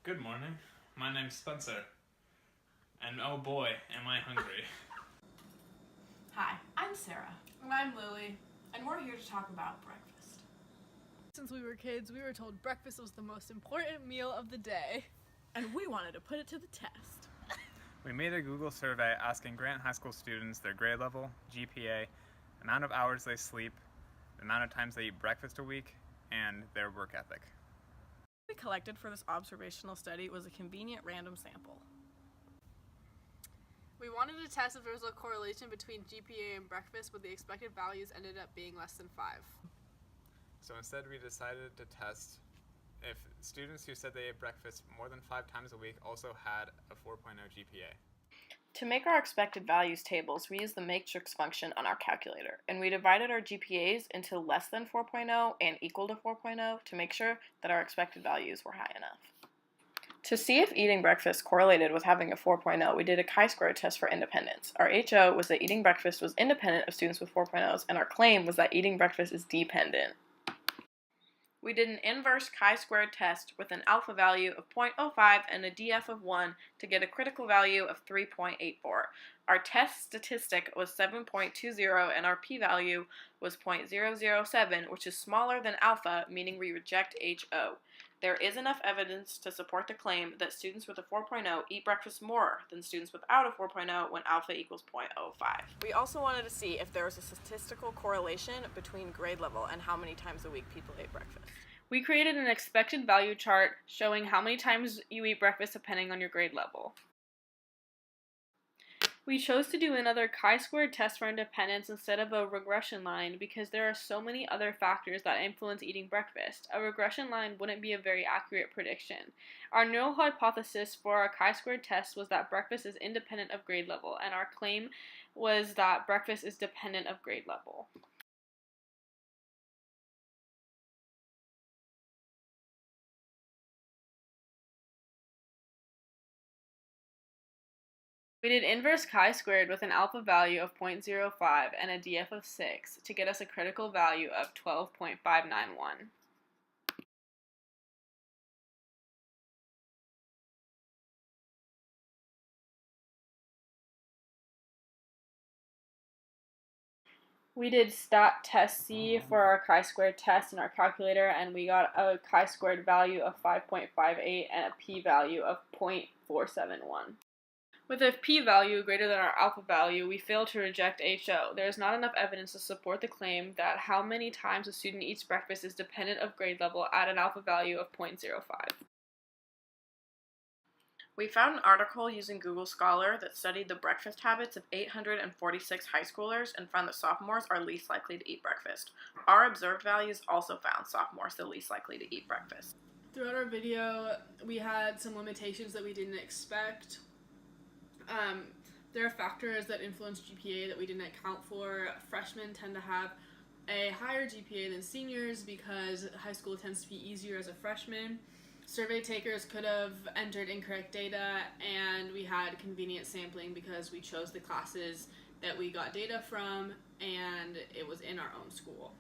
Good morning. My name's Spencer. And oh boy, am I hungry. Hi, I'm Sarah. And I'm Lily, and we're here to talk about breakfast. Since we were kids, we were told breakfast was the most important meal of the day. And we wanted to put it to the test. We made a Google survey asking Grant High School students their grade level, GPA, amount of hours they sleep, the amount of times they eat breakfast a week, and their work ethic. What we collected for this observational study was a convenient random sample. We wanted to test if there was a correlation between GPA and breakfast, but the expected values ended up being less than 5. So instead we decided to test if students who said they ate breakfast more than 5 times a week also had a 4.0 GPA. To make our expected values tables, we used the matrix function on our calculator, and we divided our GPAs into less than 4.0 and equal to 4.0 to make sure that our expected values were high enough. To see if eating breakfast correlated with having a 4.0, we did a chi-square test for independence. Our HO was that eating breakfast was independent of students with 4.0s, and our claim was that eating breakfast is dependent. We did an inverse chi-squared test with an alpha value of 0.05 and a DF of 1 to get a critical value of 3.84. Our test statistic was 7.20 and our p-value was 0.007, which is smaller than alpha, meaning we reject HO. There is enough evidence to support the claim that students with a 4.0 eat breakfast more than students without a 4.0 when alpha equals 0.05. We also wanted to see if there was a statistical correlation between grade level and how many times a week people ate breakfast. We created an expected value chart showing how many times you eat breakfast depending on your grade level. We chose to do another chi-squared test for independence instead of a regression line because there are so many other factors that influence eating breakfast. A regression line wouldn't be a very accurate prediction. Our null hypothesis for our chi-squared test was that breakfast is independent of grade level, and our claim was that breakfast is dependent of grade level. We did inverse chi-squared with an alpha value of 0.05 and a DF of 6 to get us a critical value of 12.591. We did stat test C for our chi-squared test in our calculator, and we got a chi-squared value of 5.58 and a p-value of 0.471. With a p-value greater than our alpha value, we fail to reject HO. There is not enough evidence to support the claim that how many times a student eats breakfast is dependent of grade level at an alpha value of 0.05. We found an article using Google Scholar that studied the breakfast habits of 846 high schoolers and found that sophomores are least likely to eat breakfast. Our observed values also found sophomores the least likely to eat breakfast. Throughout our video, we had some limitations that we didn't expect. There are factors that influence GPA that we didn't account for. Freshmen tend to have a higher GPA than seniors because high school tends to be easier as a freshman. Survey takers could have entered incorrect data, and we had convenient sampling because we chose the classes that we got data from, and it was in our own school.